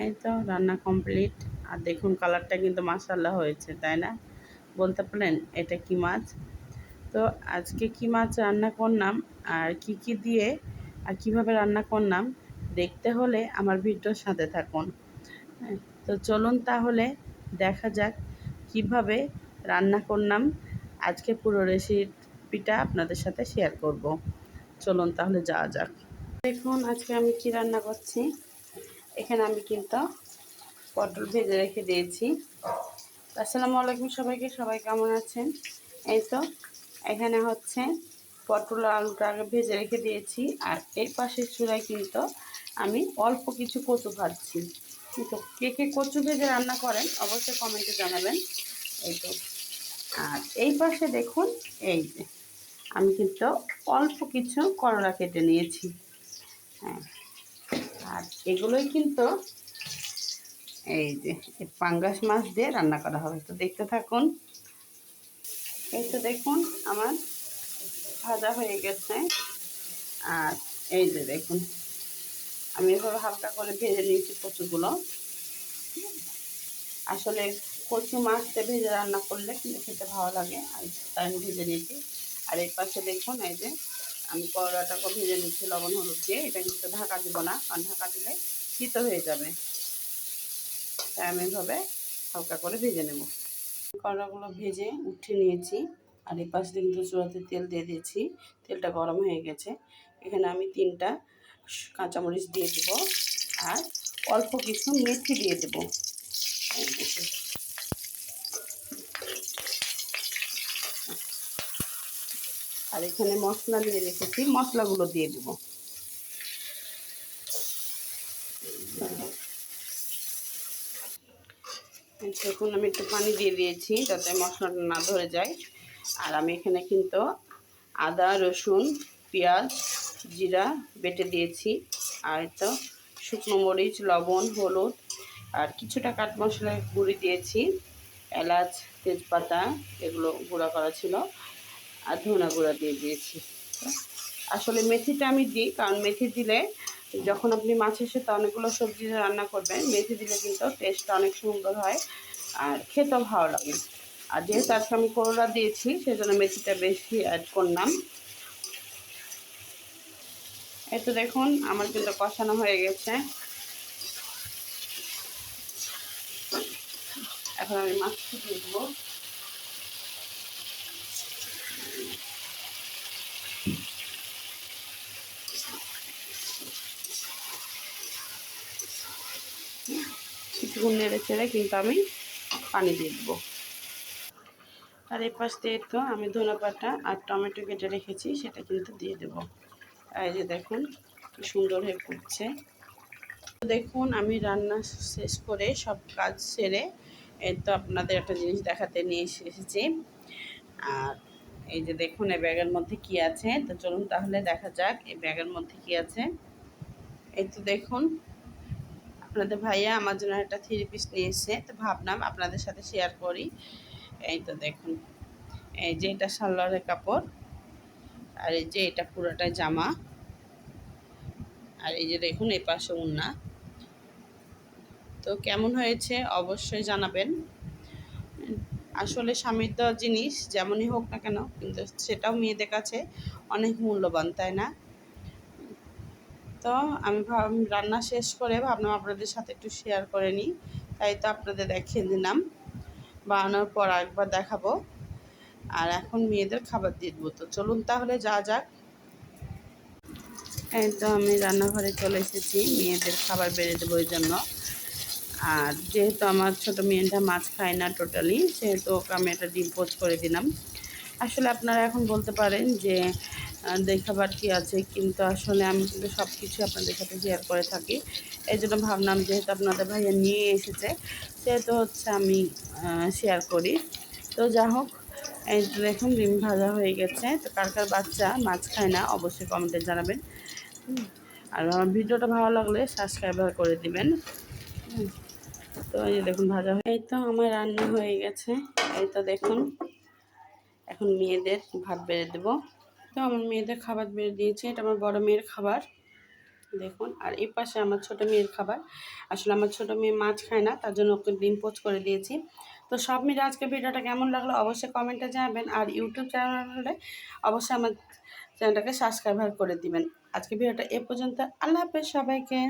এই তো রান্না কমপ্লিট। আর দেখুন কালারটা কিন্তু মাশাআল্লাহ হয়েছে, তাই না? বলতে পারেন এটা কি মাছ? তো আজকে কি মাছ রান্না করলাম আর কি কি দিয়ে আর কিভাবে রান্না করলাম দেখতে হলে আমার ভিডিওর সাথে থাকুন। হ্যাঁ, তো চলুন তাহলে দেখা যাক কিভাবে রান্না করলাম। আজকে পুরো রেসিপিটা আপনাদের সাথে শেয়ার করব। চলুন তাহলে যাওয়া যাক। দেখুন আজকে আমি কি রান্না করছি। এখানে আমি কিন্তু পটল ভেজে রেখে দিয়েছি। আসসালামু আলাইকুম সবাইকে, সবাই কেমন আছেন? এই তো এখানে হচ্ছে পটল আলুটা আগে ভেজে রেখে দিয়েছি। আর এই পাশের চুলায় কিন্তু আমি অল্প কিছু কচু ভাজছি। কিন্তু কে কে কচু ভেজে রান্না করেন অবশ্যই কমেন্টে জানাবেন। এই তো আর এই পাশে দেখুন, এই যে আমি কিন্তু অল্প কিছু করলা কেটে নিয়েছি। হ্যাঁ, আর এগুলোই কিন্তু এই যে পাঙ্গাস মাছ দিয়ে রান্না করা হবে। তো দেখতে থাকুন। এই তো দেখুন আমার ভাজা হয়ে গেছে। আর এই যে দেখুন আমি এভাবে হালকা করে ভেজে নিয়েছি কচুগুলো। আসলে কচু মাছতে ভেজে রান্না করলে কিন্তু খেতে ভালো লাগে, আর তাই আমি ভেজে নিয়েছি। আর এর পাশে দেখুন এই যে আমি করলাটাকে ভেজে নিচ্ছি লবণ হলুদ দিয়ে। এটা কিন্তু ঢাকা দিব না, কারণ ঢাকা দিলে শীত হয়ে যাবে। তাই আমি এভাবে হালকা করে ভেজে নেব। করলাগুলো ভেজে উঠিয়ে নিয়েছি। আর এই পাশ দিয়ে কিন্তু চুলাতে তেল দিয়ে দিয়েছি। তেলটা গরম হয়ে গেছে। এখানে আমি 3টা কাঁচামরিচ দিয়ে দেব আর অল্প কিছু মেথি দিয়ে দেব। আর এখানে মশলা নিয়ে রেখেছি, মশলাগুলো দিয়ে দেব। দেখুন আমি একটু পানি দিয়ে দিয়েছি যাতে মশলাটা না ধরে যায়। আর আমি এখানে কিন্তু আদা রসুন পেঁয়াজ জিরা বেটে দিয়েছি। আর তো শুকনো মরিচ লবণ হলুদ আর কিছুটা কাঠ মশলা গুঁড়ি দিয়েছি। এলাচ তেজপাতা এগুলো গুঁড়া করা ছিল। আর ধনা গুঁড়া দিয়ে দিয়েছি। আসলে মেথিটা আমি দিই, কারণ মেথি দিলে যখন আপনি মাছের সাথে অনেকগুলো সবজি রান্না করবেন মেথি দিলে কিন্তু টেস্টটা অনেক সুন্দর হয় আর খেতেও ভালো লাগে। আর যেহেতু আজকে আমি করলা দিয়েছি সেজন্য মেথিটা বেশি অ্যাড করলাম। এই তো দেখুন আমার কিন্তু কষানো হয়ে গেছে। এখন আমি মাছটা দিয়ে দেবো। কিছুক্ষণ নেড়ে ছেড়ে কিন্তু আমি পানি দিয়ে দেবো। আর এই পাশ দিয়ে তো আমি ধনেপাতা আর টমেটো কেটে রেখেছি সেটা কিন্তু দিয়ে দেবো। এই যে দেখুন কি সুন্দর হয়ে ফুটছে। দেখুন আমি রান্না শেষ করে সব কাজ সেরে এই তো আপনাদের একটা জিনিস দেখাতে নিয়ে এসেছি। আর এই যে দেখুন এই ব্যাগের মধ্যে কি আছে। তো চলুন তাহলে দেখা যাক এই ব্যাগের মধ্যে কি আছে। এই তো দেখুন আপনাদের ভাইয়া আমার জন্য একটা 3 পিস নিয়ে এসেছে। তো ভাবলাম আপনাদের সাথে শেয়ার করি। এই তো দেখুন এই যে এটা সালোয়ারের কাপড় আর এই যে এটা পুরোটাই জামা। আর এই যে দেখুন এই পাশে ওড়না। তো কেমন হয়েছে অবশ্যই জানাবেন। আসলে স্বামীর দেওয়া জিনিস যেমনই হোক না কেন কিন্তু সেটাও মেয়েদের কাছে অনেক মূল্যবান, তাই না? তো আমি রান্না শেষ করে ভাবলাম আপনাদের সাথে একটু শেয়ার করে নিই, তাই তো আপনাদের দেখিয়ে দিলাম। বানানোর পর একবার দেখাবো। আর এখন মেয়েদের খাবার দিয়ে দেবো। তো চলুন তাহলে যা যাক। এই তো আমি রান্নাঘরে চলে এসেছি মেয়েদের খাবার বেড়ে দেবো ওই জন্য। আর যেহেতু আমার ছোটো মেয়েটা মাছ খায় না টোটালি, সেহেতু ওকে আমি একটা ডিম পোচ করে দিলাম। আসলে আপনারা এখন বলতে পারেন যে দেখাবার কি আছে, কিন্তু আসলে আমি কিন্তু সব কিছু আপনাদের সাথে শেয়ার করে থাকি। এই জন্য ভাবলাম যেহেতু আপনাদের ভাইয়া নিয়ে এসেছে সেহেতু হচ্ছে আমি শেয়ার করি। তো যা হোক এই তো দেখুন ডিম ভাজা হয়ে গেছে। তো কার কার বাচ্চা মাছ খায় না অবশ্যই কমেন্টে জানাবেন। আর আমার ভিডিওটা ভালো লাগলে সাবস্ক্রাইব করে দিবেন। তো এই যে দেখুন ভাজা এই তো আমার রান্না হয়ে গেছে। এই তো দেখুন এখন মেয়েদের ভাত বেড়ে দেবো। তো আমার মেয়েদের খাবার বেড়ে দিয়েছি। এটা আমার বড় মেয়ের খাবার। দেখুন। আর এই পাশে আমার ছোটো মেয়ের খাবার। আসলে আমার ছোটো মেয়ে মাছ খায় না, তার জন্য ওকে ডিম পোচ করে দিয়েছি। তো সব মিলে আজকে ভিডিওটা কেমন লাগলো অবশ্যই কমেন্টে জানাবেন। আর ইউটিউব চ্যানেল হলে অবশ্যই আমার চ্যানেলটাকে সাবস্ক্রাইব করে দিবেন। আজকে ভিডিওটা এ পর্যন্ত। আল্লাহ হাফেজ সবাইকে।